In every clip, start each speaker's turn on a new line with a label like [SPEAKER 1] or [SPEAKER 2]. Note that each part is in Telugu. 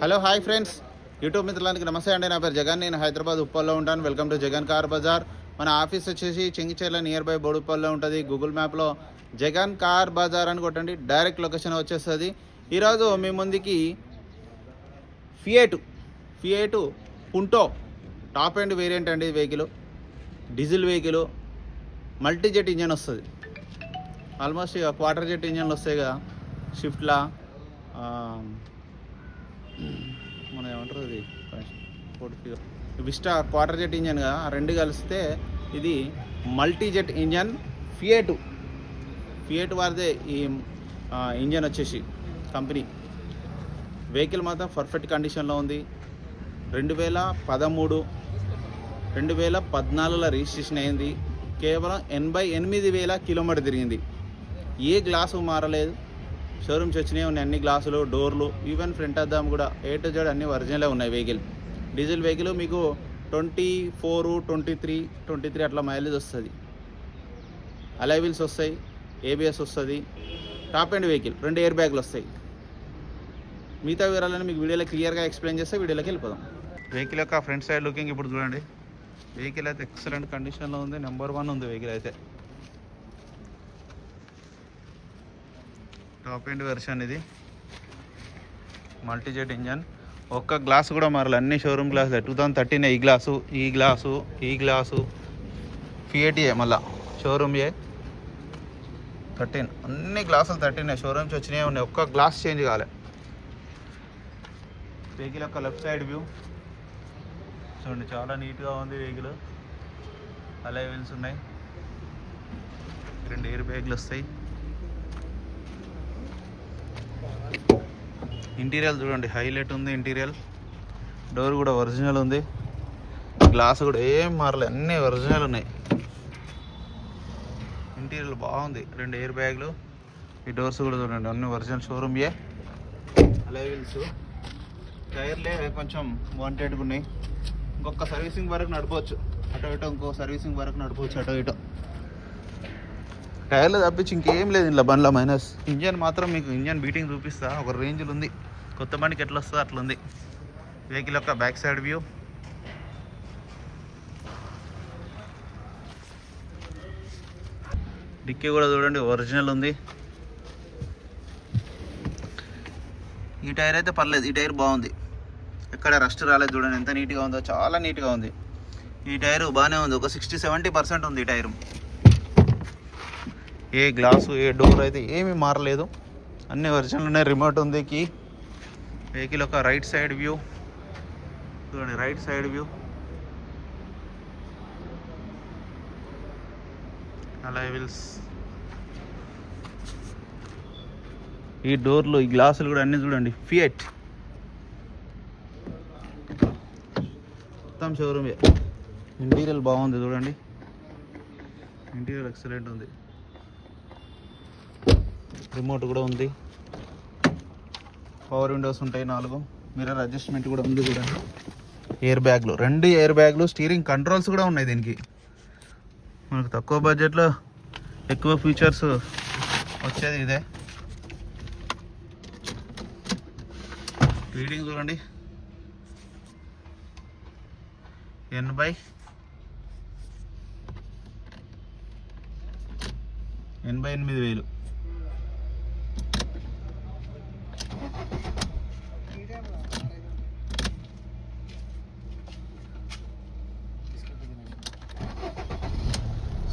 [SPEAKER 1] హలో హాయ్ ఫ్రెండ్స్, యూట్యూబ్ మిత్రులకి నమస్తే అండి. నా పేరు జగన్. నేను హైదరాబాద్ ఉప్పల్లో ఉంటాను. Welcome to Jagan car bazaar. మన ఆఫీస్ వచ్చేసి చెంగిచెర్ల నియర్ బై బోడుప్పల్లో ఉంటుంది. గూగుల్ మ్యాప్లో జగన్ కార్ బజార్ అని కొట్టండి, డైరెక్ట్ లొకేషన్ వచ్చేస్తుంది. ఈరోజు మీ ముందుకి ఫియేటు పుంటో టాప్ ఎండ్ వేరియంట్ అండి. Vehicle diesel vehicle, multi jet engine వస్తుంది. ఆల్మోస్ట్ ఇక క్వార్టర్ జెట్ ఇంజన్లు వస్తాయి కదా షిఫ్ట్లా, మన ఏమంటారు అది విస్టా క్వార్టర్ జెట్ ఇంజన్ కదా, రెండు కలిస్తే ఇది మల్టీ జెట్ ఇంజన్. ఫియేట్ వారిదే ఈ ఇంజన్ వచ్చేసి కంపెనీ. వెహికల్ మాత్రం పర్ఫెక్ట్ కండిషన్లో ఉంది. 2014లో రిజిస్ట్రేషన్ అయింది. కేవలం 88,000 కిలోమీటర్ తిరిగింది. ఏ గ్లాసు మారలేదు. షోరూమ్స్ వచ్చినాయి ఉన్నాయి, అన్ని గ్లాసులు, డోర్లు, ఈవెన్ ఫ్రంట్ అద్దం కూడా A to Z అన్ని ఒరిజినలే ఉన్నాయి. వెహికల్ డీజిల్ వెహికల్ మీకు 24, 23 అట్లా మైలేజ్ వస్తుంది. అలాయ్ వీల్స్ వస్తాయి, ABS వస్తుంది. టాప్ ఎండ్ వెహికల్, 2 ఎయిర్ బ్యాగ్లు వస్తాయి. మిగతా వివరాలను మీకు వీడియోలో క్లియర్గా ఎక్స్ప్లెయిన్ చేస్తే వీడియోలోకి వెళ్ళిపోదాం. వెహికల్ యొక్క ఫ్రంట్ సైడ్ లుకింగ్ ఇప్పుడు చూడండి. వెహికల్ అయితే ఎక్సలెంట్ కండిషన్లో ఉంది. నెంబర్ 1 ఉంది వెహికల్ అయితే. టాప్ ఎండ్ వెర్షన్ ఇది, మల్టీ జెట్ ఇంజన్. ఒక్క గ్లాస్ కూడా మారాలి, అన్ని షోరూమ్ గ్లాసులే. 2013 ఈ గ్లాసు ఫియేటియే, మళ్ళా షోరూమ్ 13, అన్ని గ్లాసులు 13 షోరూమ్స్ వచ్చినాయి ఉన్నాయి. ఒక్క గ్లాస్ చేంజ్ కాలే. వెహికల్ యొక్క లెఫ్ట్ సైడ్ వ్యూ చూడండి, చాలా నీట్గా ఉంది వెహికల్. అలాయ్ వీల్స్ ఉన్నాయి, 2 ఎయిర్ బ్యాగ్లు వస్తాయి. ఇంటీరియర్ చూడండి, హైలైట్ ఉంది ఇంటీరియర్. డోర్ కూడా ఒరిజినల్ ఉంది. గ్లాస్ కూడా ఏం మారలే, అన్నీ ఒరిజినల్ ఉన్నాయి. ఇంటీరియర్ బాగుంది. 2 ఎయిర్ బ్యాగ్లు. ఈ డోర్స్ కూడా చూడండి, అన్నీ ఒరిజినల్ షోరూమ్. Alloy wheels. టైర్లే కొంచెం వాంటెడ్గా ఉన్నాయి. ఇంకొక సర్వీసింగ్ వరకు నడపవచ్చు అటో ఇటో, ఇంకో సర్వీసింగ్ వరకు నడపవచ్చు అటో ఇటో. టైర్లు తప్పించి ఇంకేం లేదు ఇంట్లో బండ్ల మైనస్. ఇంజన్ మాత్రం మీకు ఇంజన్ బీటింగ్ చూపిస్తా, ఒక రేంజ్లో ఉంది. కొత్త బండికి ఎట్లా వస్తుందో అట్లా ఉంది. వెహికల్ యొక్క బ్యాక్ సైడ్ వ్యూ. డిక్కీ కూడా చూడండి, ఒరిజినల్ ఉంది. ఈ టైర్ అయితే పర్లేదు, ఈ టైర్ బాగుంది, ఎక్కడ రస్ట్ రాలేదు. చూడండి ఎంత నీట్గా ఉందో, చాలా నీట్గా ఉంది. ఈ టైరు బాగానే ఉంది, ఒక 60-70% ఉంది ఈ టైరు. ఏ గ్లాసు, ఏ డోర్ అయితే ఏమీ మారలేదు, అన్నీ ఒరిజినల్ ఉన్నాయి. రిమోట్ ఉంది, కీ. వెహికల్ యొక్క రైట్ సైడ్ వ్యూ చూడండి, right side view. Alloy wheels. ఈ డోర్లు, ఈ గ్లాసులు కూడా అన్నీ చూడండి ఫియట్. మొత్తం షోరూమ్. ఇంటీరియర్ బాగుంది చూడండి, ఇంటీరియర్ ఎక్సలెంట్ ఉంది. రిమోట్ కూడా ఉంది, పవర్ విండోస్ ఉంటాయి 4. మిర్రర్ అడ్జస్ట్మెంట్ కూడా ఉంది చూడండి. ఎయిర్ బ్యాగ్లు, 2 ఎయిర్ బ్యాగ్లు. స్టీరింగ్ కంట్రోల్స్ కూడా ఉన్నాయి దీనికి. మనకు తక్కువ బడ్జెట్లో ఎక్కువ ఫీచర్స్ వచ్చేది ఇదే. రీడింగ్ చూడండి, 88,000.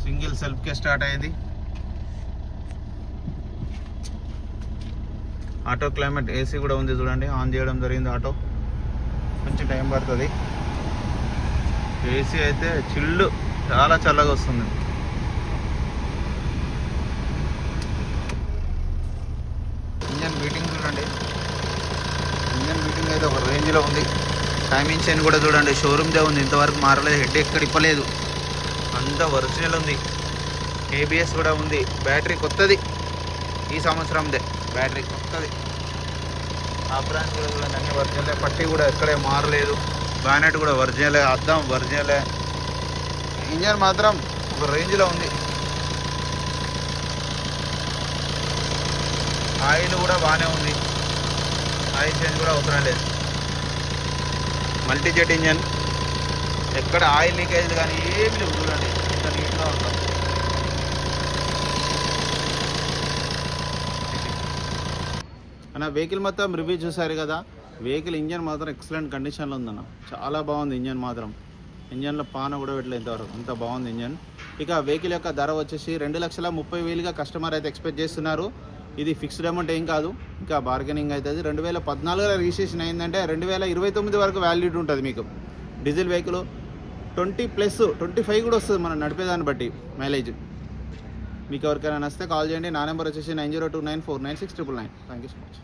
[SPEAKER 1] సింగిల్ సెల్ఫ్కే స్టార్ట్ అయ్యేది. ఆటో క్లైమేట్ AC కూడా ఉంది చూడండి, ఆన్ చేయడం జరిగింది. ఆటో కొంచెం టైం పడుతుంది. AC అయితే చిల్లు, చాలా చల్లగా వస్తుంది. ఇంజన్ బీటింగ్ చూడండి, ఇంజన్ బీటింగ్ అయితే ఒక రేంజ్లో ఉంది. టైమింగ్ చైన్ కూడా చూడండి, షోరూమ్దే ఉంది, ఇంతవరకు మారలేదు. హెడ్ ఎక్కడ ఇప్పలేదు, అంతా ఒరిజినల్ ఉంది. ABS కూడా ఉంది. బ్యాటరీ కొత్తది, ఈ సంవత్సరందే బ్యాటరీ కొత్తది. ఆ బ్రాంచ్ కూడా చూడండి, అన్ని ఒరిజినలే. పట్టి కూడా ఎక్కడే మారలేదు. బానెట్ కూడా ఒరిజినలే, అద్దం ఒరిజినలే. ఇంజన్ మాత్రం ఒక రేంజ్లో ఉంది. ఆయిల్ కూడా బాగానే ఉంది, ఆయిల్ చేంజ్ కూడా అవసరం లేదు. మల్టీజెట్ ఇంజన్, ఎక్కడ ఆయిల్ లీకేజ్ కానీ ఏమి లేవు. చూడండి ఎంత నీట్గా ఉందో. అన్న వెహికల్ మొత్తం రివ్యూ చూసారు కదా. వెహికల్ ఇంజన్ మాత్రం ఎక్సలెంట్ కండిషన్లో ఉందన్న, చాలా బాగుంది ఇంజన్ మాత్రం. ఇంజన్లో పాన కూడా పెట్టలేదు ఇంతవరకు, అంత బాగుంది ఇంజన్. ఇక వెహికల్ యొక్క ధర వచ్చేసి 2,30,000 కస్టమర్ అయితే ఎక్స్పెక్ట్ చేస్తున్నారు. ఇది ఫిక్స్డ్ అమౌంట్ ఏం కాదు, ఇంకా బార్గెనింగ్ అవుతుంది. 2014లో రిజిస్ట్రేషన్ అయిందంటే 2029 వరకు వ్యాలిడిటీ ఉంటుంది మీకు. డీజిల్ వెహికల్ 20+25 కూడా వస్తుంది మనం నడిపేదాన్ని బట్టి మైలేజ్. మీకు ఎవరికైనా నచ్చితే కాల్ చేయండి. నా నెంబర్ వచ్చేసి 9029496999. Thank you so much.